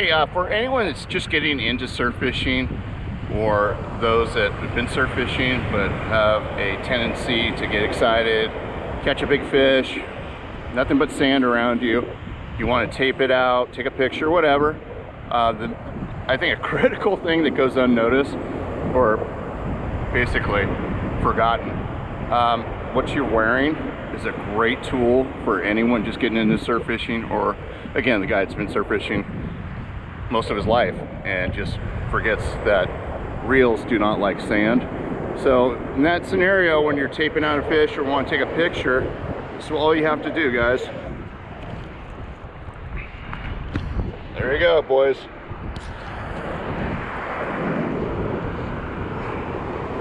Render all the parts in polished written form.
Hey, for anyone that's just getting into surf fishing, or those that have been surf fishing but have a tendency to get excited, catch a big fish, nothing but sand around you, you want to tape it out, take a picture, whatever. I think a critical thing that goes unnoticed, or basically forgotten, what you're wearing is a great tool for anyone just getting into surf fishing, or again, the guy that's been surf fishing most of his life and just forgets that reels do not like sand. So in that scenario, when you're taping out a fish or want to take a picture, this is all you have to do, guys. There you go, boys.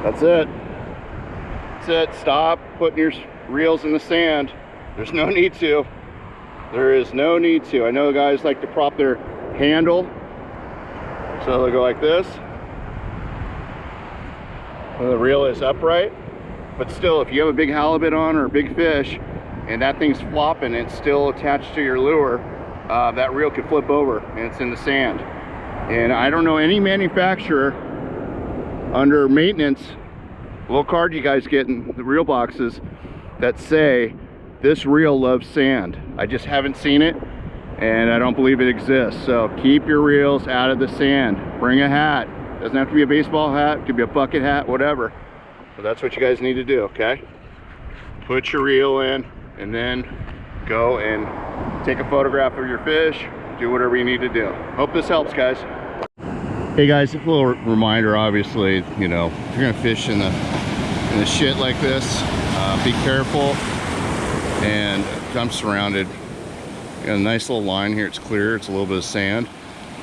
That's it. That's it. Stop putting your reels in the sand. There's no need to. There is no need to. I know guys like to prop their handle, so they go like this. The reel is upright, but still, if you have a big halibut on or a big fish and that thing's flopping, it's still attached to your lure, that reel could flip over and it's in the sand. And I don't know any manufacturer under maintenance, little card you guys get in the reel boxes, that say this reel loves sand. I just haven't seen it, and I don't believe it exists. So keep your reels out of the sand. Bring a hat. Doesn't have to be a baseball hat, it could be a bucket hat, whatever. So that's what you guys need to do, okay? Put your reel in and then go and take a photograph of your fish, do whatever you need to do. Hope this helps, guys. Hey guys, a little reminder, obviously, you know, if you're gonna fish in the shit like this, be careful. And I'm surrounded. Got a nice little line here, it's clear, it's a little bit of sand.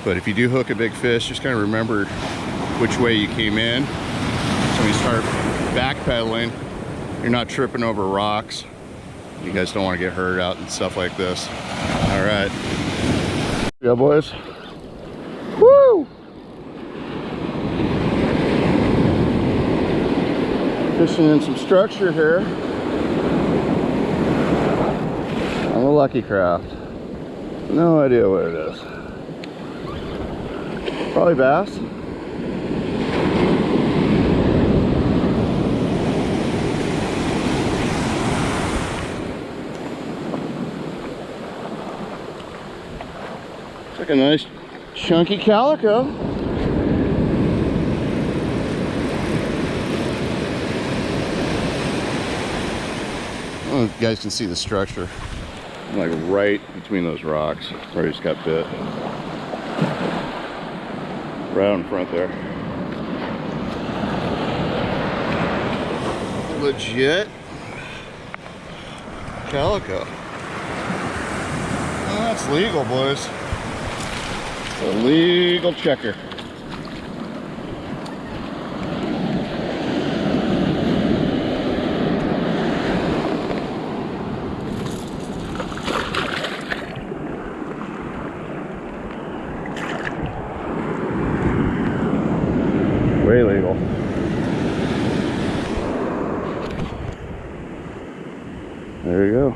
But if you do hook a big fish, just kind of remember which way you came in. So when you start backpedaling, you're not tripping over rocks. You guys don't want to get hurt out and stuff like this. All right. Yeah, boys. Woo! Fishing in some structure here on the Lucky Craft. No idea what it is. Probably bass. It's like a nice chunky calico. I don't know if you guys can see the structure. Like right between those rocks where he's got bit. Right out in front there. Legit calico. Oh, that's legal, boys. It's a legal checker. Way legal. There you go.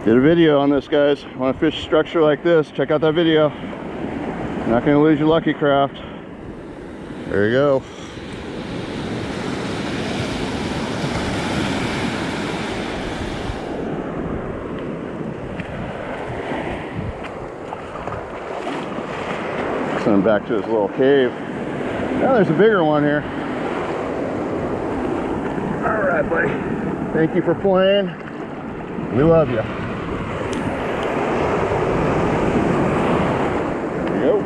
Did a video on this, guys. Want to fish a structure like this? Check out that video. You're not going to lose your Lucky Craft. There you go. Send him back to his little cave. Now there's a bigger one here. All right, buddy. Thank you for playing. We love you. There you go.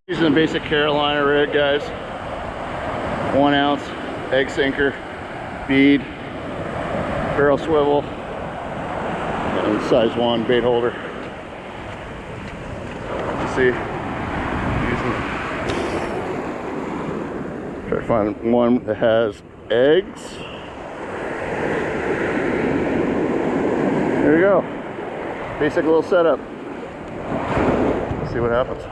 Using a basic Carolina rig, guys. 1 ounce egg sinker, bead, barrel swivel, and size 1 bait holder. See, try to find one that has eggs. There you go. Basic little setup. see what happens.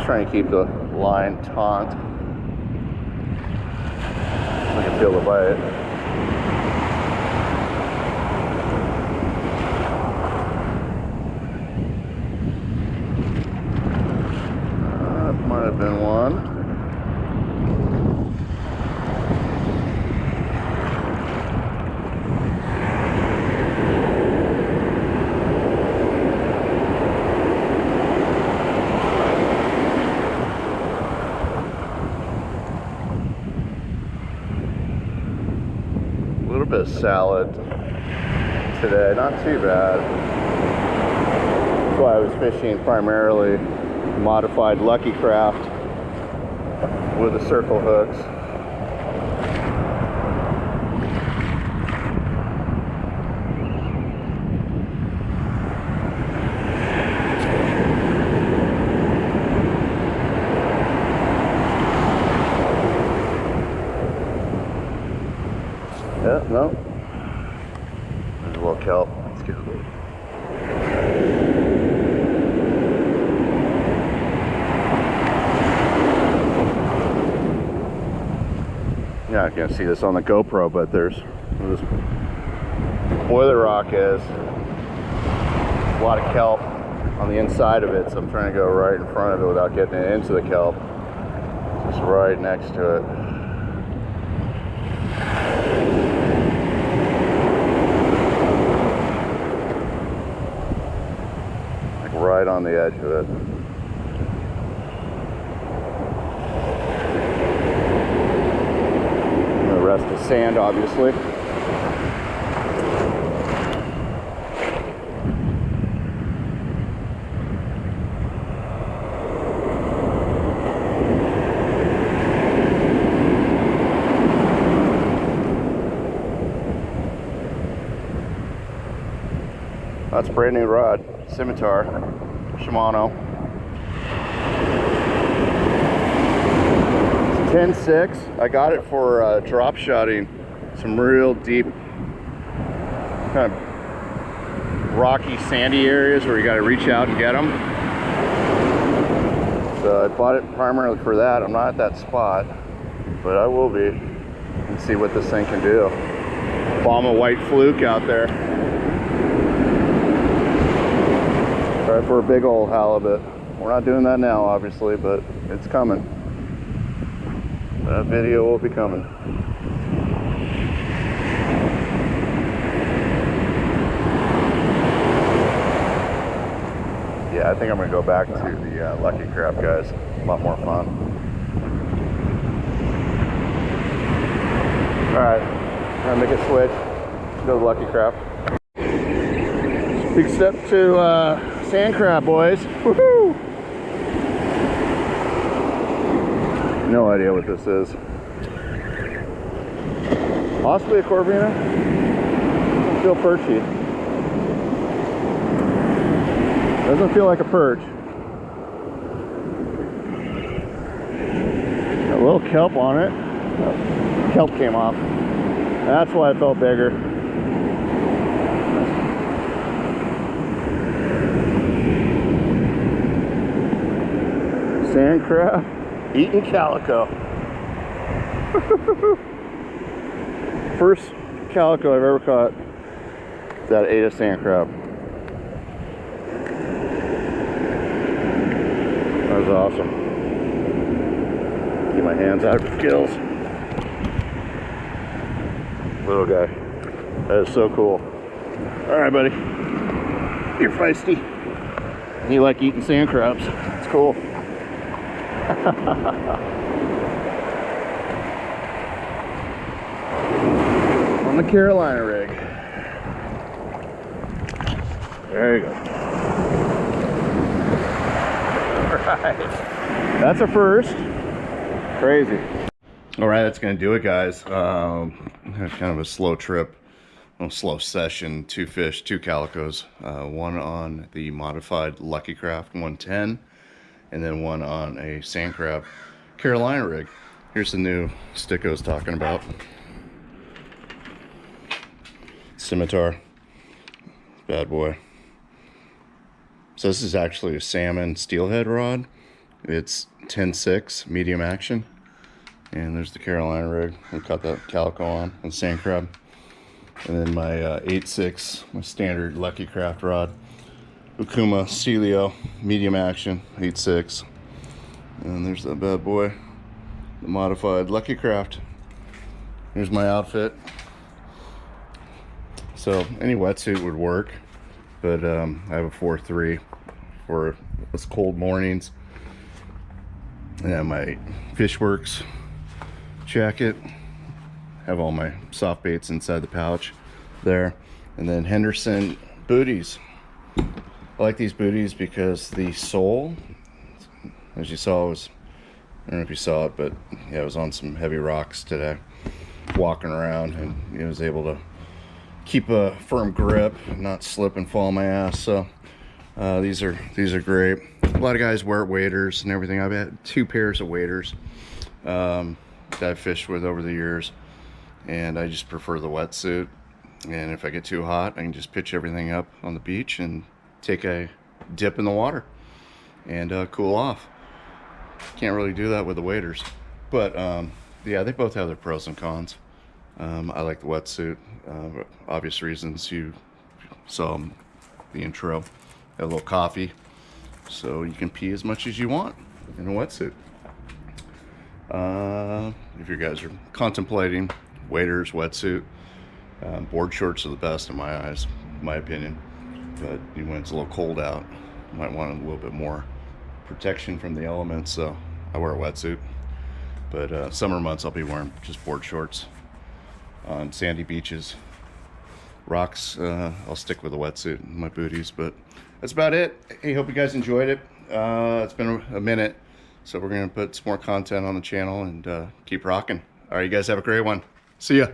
Trying to keep the line taut. I can feel the bite. That might have been one. A little bit of salad today, not too bad. That's why I was fishing primarily modified Lucky Craft with the circle hooks. Yeah, no. There's a little kelp. Let's get a little. Yeah, I can't see this on the GoPro, but there's where this boiler rock is. A lot of kelp on the inside of it, so I'm trying to go right in front of it without getting it into the kelp. Just right next to it. Right on the edge of it. And the rest is sand, obviously. That's a brand new rod, Scimitar, Shimano. It's 10.6. I got it for drop shotting some real deep, kind of rocky, sandy areas where you got to reach out and get them. So I bought it primarily for that. I'm not at that spot, but I will be, and see what this thing can do. Bomb a white fluke out there. Try for a big old halibut. We're not doing that now, obviously, but it's coming. That video will be coming. Yeah, I think I'm going to go back to the Lucky Craft, guys. A lot more fun. Alright, I'm going to make a switch. Go to Lucky Craft. Big step to sand crab, boys. Woohoo! No idea what this is. Possibly a Corvina. Doesn't feel perchy. Doesn't feel like a perch. Got a little kelp on it. Oh, kelp came off. That's why it felt bigger. Sand crab eating calico. First calico I've ever caught that ate a sand crab. That was awesome. Get my hands out of gills. Little guy. That is so cool. All right, buddy. You're feisty. You like eating sand crabs. It's cool. On the Carolina rig. There you go. Alright. That's a first. Crazy. Alright, that's going to do it, guys. Kind of a slow trip. A slow session. 2 fish, 2 calicos. One on the modified Lucky Craft 110. And then one on a sand crab Carolina rig. Here's the new stick I was talking about. Scimitar. Bad boy. So this is actually a salmon steelhead rod. It's 10.6 medium action. And there's the Carolina rig. We cut that calico on and sand crab. And then my 8.6, my standard Lucky Craft rod. Okuma Celio, medium action, 8.6. And there's that bad boy, the modified Lucky Craft. Here's my outfit. So any wetsuit would work, but I have a 4.3 for those cold mornings. And my Fishworks jacket. Have all my soft baits inside the pouch there. And then Henderson booties. I like these booties because the sole, as you saw, was, I don't know if you saw it, but yeah, it was on some heavy rocks today, walking around, and it was able to keep a firm grip, not slip and fall on my ass. So these are great. A lot of guys wear waders and everything. I've had 2 pairs of waders that I've fished with over the years, and I just prefer the wetsuit. And if I get too hot, I can just pitch everything up on the beach and take a dip in the water and cool off. Can't really do that with the waders, but yeah, they both have their pros and cons. I like the wetsuit, obvious reasons. You saw the intro. Got a little coffee, so you can pee as much as you want in a wetsuit. If you guys are contemplating waders, wetsuit, board shorts are the best in my eyes, in my opinion. But when it's a little cold out, you might want a little bit more protection from the elements, so I wear a wetsuit. But summer months I'll be wearing just board shorts on sandy beaches. Rocks, I'll stick with a wetsuit and my booties, but that's about it. Hey, hope you guys enjoyed it. It's been a minute, so we're gonna put some more content on the channel and keep rocking. All right, you guys have a great one. See ya.